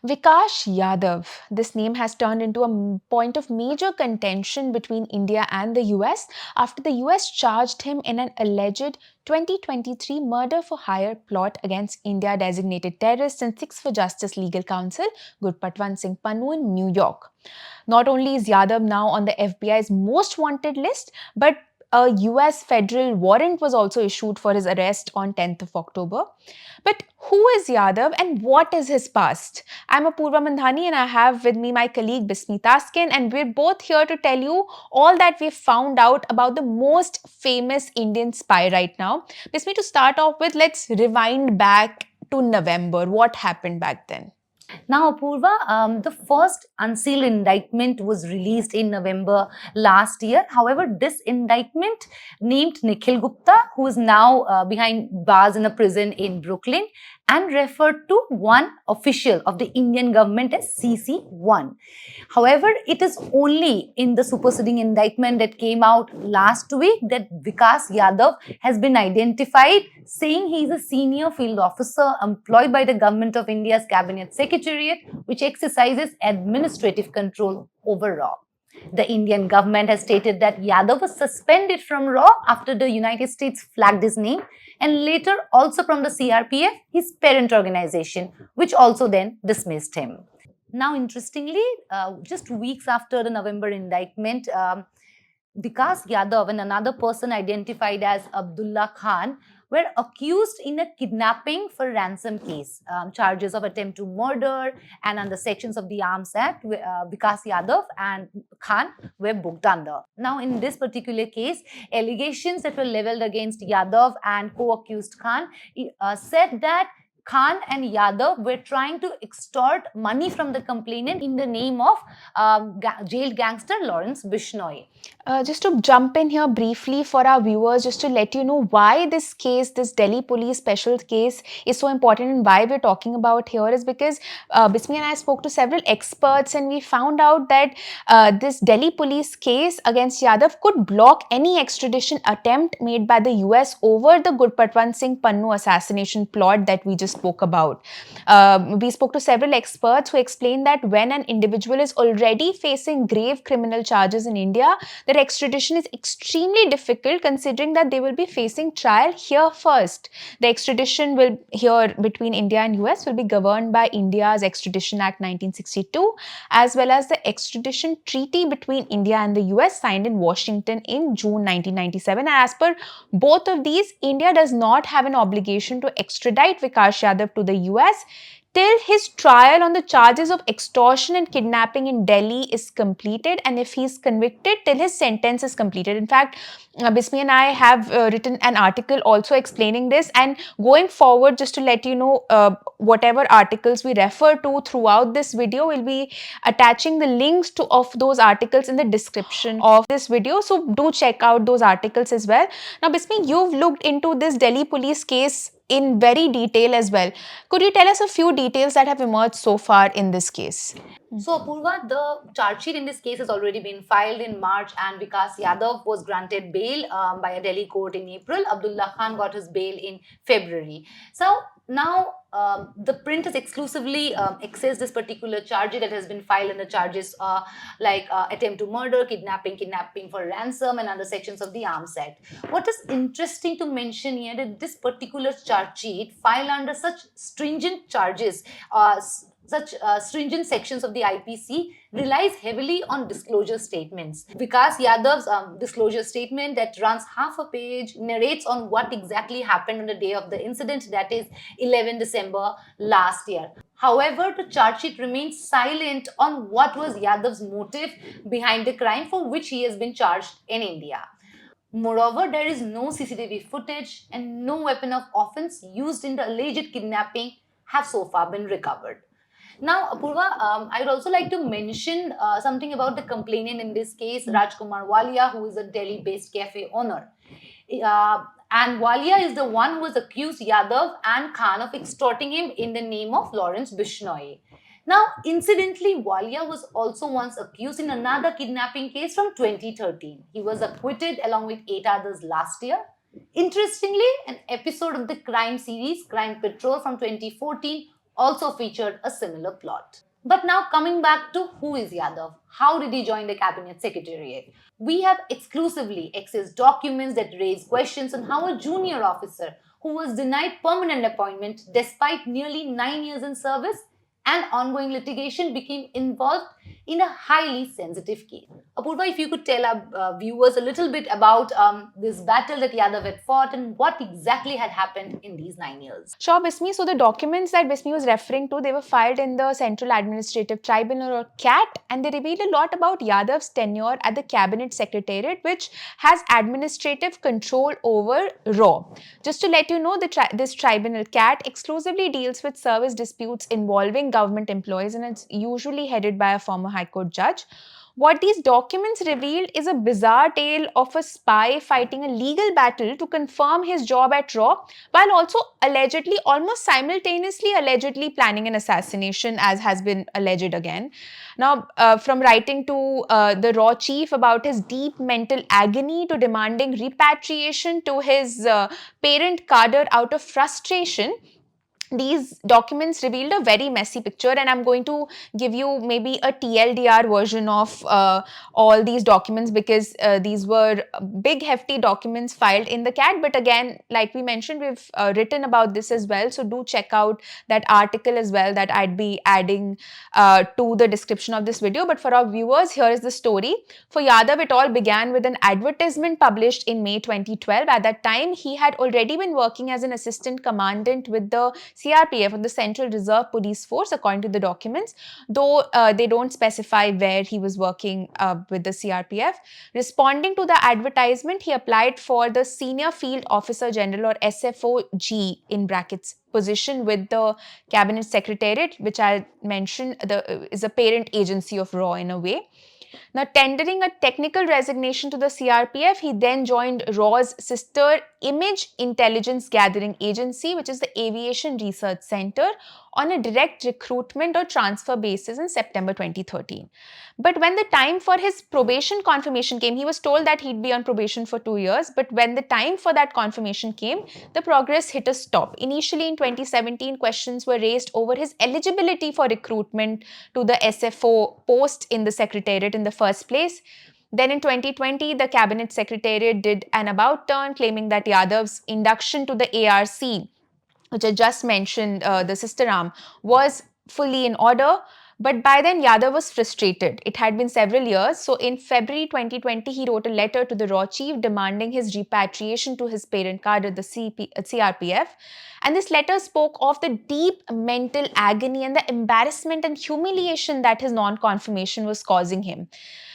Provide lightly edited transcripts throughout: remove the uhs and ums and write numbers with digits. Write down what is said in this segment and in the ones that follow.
Vikash Yadav. This name has turned into a point of major contention between India and the US after the US charged him in an alleged 2023 murder for hire plot against India designated terrorists and 6 for Justice Legal Counsel, Gurpatwant Singh Pannu in New York. Not only is Yadav now on the FBI's most wanted list, but a US federal warrant was also issued for his arrest on 10th of October. But who is Yadav and what is his past? I'm Apoorva Mandhani and I have with me my colleague Bismee Taskin, and we're both here to tell you all that we've found out about the most famous Indian spy right now. Bismee, to start off with, let's rewind back to November. What happened back then? Now, Apoorva, the first unsealed indictment was released in November last year. However, this indictment named Nikhil Gupta, who is now behind bars in a prison in Brooklyn, and referred to one official of the Indian government as CC1. However, it is only in the superseding indictment that came out last week that Vikash Yadav has been identified, saying he is a senior field officer employed by the Government of India's Cabinet Secretariat, which exercises administrative control over RAW. The Indian government has stated that Yadav was suspended from RAW after the United States flagged his name, and later also from the CRPF, his parent organization, which also then dismissed him. Now, interestingly, just weeks after the November indictment, Vikas Yadav and another person identified as Abdullah Khan were accused in a kidnapping for ransom case. Charges of attempt to murder and under sections of the Arms Act, Vikas Yadav and Khan were booked under. Now, in this particular case, allegations that were leveled against Yadav and co-accused Khan said that Khan and Yadav were trying to extort money from the complainant in the name of jailed gangster Lawrence Bishnoi. Just to jump in here briefly for our viewers, just to let you know why this case, this Delhi police special case, is so important and why we're talking about here is because Bismee and I spoke to several experts and we found out that this Delhi police case against Yadav could block any extradition attempt made by the US over the Gurpatwant Singh Pannu assassination plot that we just spoke about. We spoke to several experts who explained that when an individual is already facing grave criminal charges in India, their extradition is extremely difficult considering that they will be facing trial here first. The extradition will here between India and US will be governed by India's Extradition Act 1962 as well as the extradition treaty between India and the US signed in Washington in June 1997. And as per both of these, India does not have an obligation to extradite Vikash Yadav to the US till his trial on the charges of extortion and kidnapping in Delhi is completed, and if he's convicted, till his sentence is completed. In fact, Bismee and I have written an article also explaining this, and going forward, just to let you know, whatever articles we refer to throughout this video, we'll be attaching the links to of those articles in the description of this video, so do check out those articles as well. Now, Bismee, you've looked into this Delhi police case in very detail as well. Could you tell us a few details that have emerged so far in this case? So, Apoorva, the charge sheet in this case has already been filed in March, and Vikas Yadav was granted bail by a Delhi court in April. Abdullah Khan got his bail in February. So, now ThePrint has exclusively accessed this particular charge that has been filed under charges like attempt to murder, kidnapping for ransom, and other sections of the Arms Act. What is interesting to mention here that this particular charge sheet filed under such stringent charges, stringent sections of the IPC relies heavily on disclosure statements. Vikas Yadav's disclosure statement that runs half a page narrates on what exactly happened on the day of the incident, that is 11 December last year. However, the charge sheet remains silent on what was Yadav's motive behind the crime for which he has been charged in India. Moreover, there is no CCTV footage and no weapon of offense used in the alleged kidnapping have so far been recovered. Now, Apoorva, I would also like to mention something about the complainant in this case, Rajkumar Walia, who is a Delhi-based cafe owner. And Walia is the one who has accused Yadav and Khan of extorting him in the name of Lawrence Bishnoi. Now, incidentally, Walia was also once accused in another kidnapping case from 2013. He was acquitted along with 8 others last year. Interestingly, an episode of the crime series Crime Patrol from 2014 also featured a similar plot. But now coming back to who is Yadav? How did he join the cabinet secretariat? We have exclusively accessed documents that raise questions on how a junior officer who was denied permanent appointment despite nearly 9 years in service and ongoing litigation became involved in a highly sensitive case. Apurva, if you could tell our viewers a little bit about this battle that Yadav had fought and what exactly had happened in these 9 years. Sure, Bismee. So the documents that Bismee was referring to, they were filed in the Central Administrative Tribunal or CAT, and they revealed a lot about Yadav's tenure at the Cabinet Secretariat, which has administrative control over RAW. Just to let you know, this tribunal CAT exclusively deals with service disputes involving government employees, and it's usually headed by a former High Court judge. What these documents revealed is a bizarre tale of a spy fighting a legal battle to confirm his job at RAW, while also allegedly, almost simultaneously allegedly planning an assassination, as has been alleged again. Now, from writing to the RAW chief about his deep mental agony to demanding repatriation to his parent cadre out of frustration, these documents revealed a very messy picture, and I'm going to give you maybe a TLDR version of all these documents, because these were big hefty documents filed in the CAT. But again, like we mentioned, we've written about this as well, so do check out that article as well that I'd be adding to the description of this video. But for our viewers, here is the story. For Yadav, it all began with an advertisement published in May 2012. At that time, he had already been working as an assistant commandant with the CRPF, or the Central Reserve Police Force, according to the documents, though they don't specify where he was working with the CRPF. Responding to the advertisement, he applied for the Senior Field Officer General, or SFOG in brackets, position with the Cabinet Secretariat, which I mentioned is a parent agency of RAW in a way. Now, tendering a technical resignation to the CRPF, he then joined RAW's sister Image Intelligence Gathering Agency, which is the Aviation Research Center, on a direct recruitment or transfer basis in September 2013. But when the time for his probation confirmation came, he was told that he'd be on probation for 2 years. But when the time for that confirmation came, the progress hit a stop. Initially in 2017, questions were raised over his eligibility for recruitment to the SFO post in the Secretariat in the first place. Then in 2020, the Cabinet Secretariat did an about turn, claiming that Yadav's induction to the ARC, which I just mentioned, the sister arm, was fully in order. But by then, Yadav was frustrated. It had been several years. So in February 2020, he wrote a letter to the RAW chief demanding his repatriation to his parent cadre, the CRPF. And this letter spoke of the deep mental agony and the embarrassment and humiliation that his non-confirmation was causing him.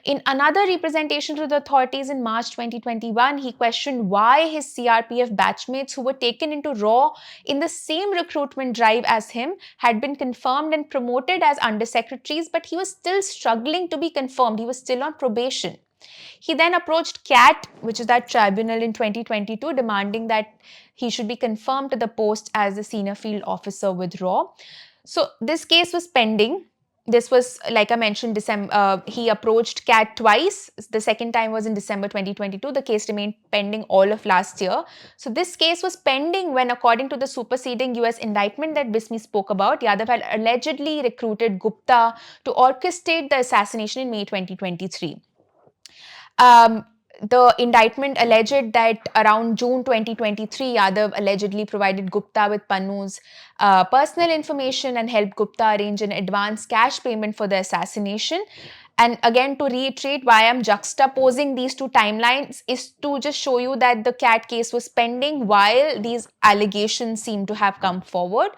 In another representation to the authorities in March 2021, he questioned why his CRPF batchmates who were taken into RAW in the same recruitment drive as him had been confirmed and promoted as undersecretaries, but he was still struggling to be confirmed. He was still on probation. He then approached CAT, which is that tribunal, in 2022, demanding that he should be confirmed to the post as a senior field officer with RAW. So this case was pending. This was, like I mentioned, he approached CAT twice. The second time was in December 2022. The case remained pending all of last year. So this case was pending when, according to the superseding US indictment that Bismee spoke about, Yadav had allegedly recruited Gupta to orchestrate the assassination in May 2023. The indictment alleged that around June 2023, Yadav allegedly provided Gupta with Pannun's personal information and helped Gupta arrange an advance cash payment for the assassination. And again, to reiterate why I'm juxtaposing these two timelines is to just show you that the CAT case was pending while these allegations seem to have come forward.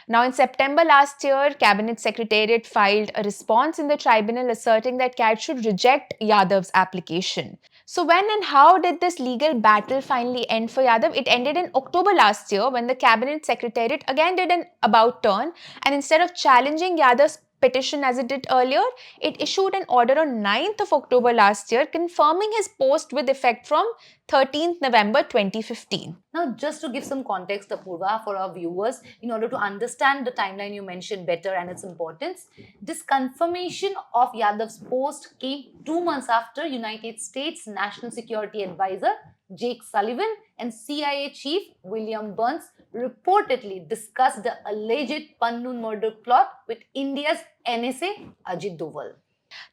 Now, in September last year, Cabinet Secretariat filed a response in the tribunal asserting that CAT should reject Yadav's application. So when and how did this legal battle finally end for Yadav? It ended in October last year when the Cabinet Secretariat again did an about turn, and instead of challenging Yadav's petition as it did earlier, it issued an order on 9th of October last year confirming his post with effect from 13th November 2015. Now, just to give some context, Apoorva, for our viewers, in order to understand the timeline you mentioned better and its importance, this confirmation of Yadav's post came 2 months after United States National Security Advisor Jake Sullivan and CIA Chief William Burns reportedly discussed the alleged Pannun murder plot with India's NSA Ajit Doval.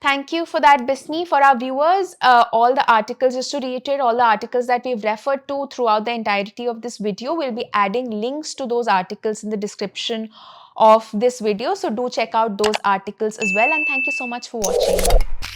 Thank you for that, Bismee. For our viewers, all the articles, just to reiterate, all the articles that we've referred to throughout the entirety of this video, we'll be adding links to those articles in the description of this video. So do check out those articles as well. And thank you so much for watching.